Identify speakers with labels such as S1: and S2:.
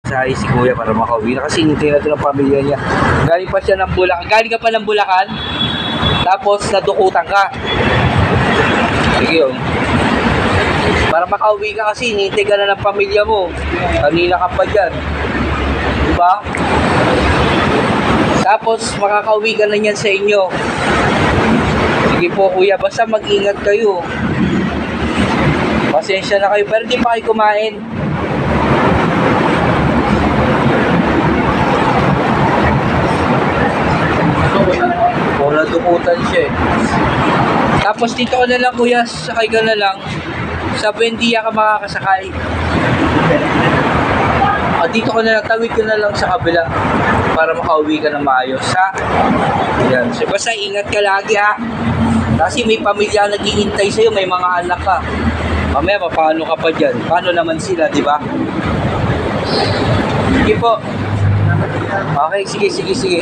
S1: pamasahe si kuya para makauwi na kasi hinintay na ito ng pamilya niya. Galing pa siya ng Bulacan. Galing ka pa ng Bulacan, tapos nadukutan ka. Sige yun. Para makauwi ka kasi hinintay ka na ng pamilya mo. Kanina ka pa dyan. Diba? Tapos makakauwi ka na niyan sa inyo. Sige po kuya, basta mag-ingat kayo. Pasensya na kayo, pero di pa kayo kumain. O, nadukutan siya eh. Tapos dito ka na lang kuya, sakay ka na lang. Sa Buendia ka makakasakay. Dito ka na lang, tawid ka na lang sa kabila para makauwi ka na maayos, ha? Yan. So, basta ingat ka lagi, ha? Kasi may pamilya naghihintay sa'yo, may mga anak ka. Mamaya, paano ka pa dyan? Paano naman sila, di ba? Sige po. Okay, sige.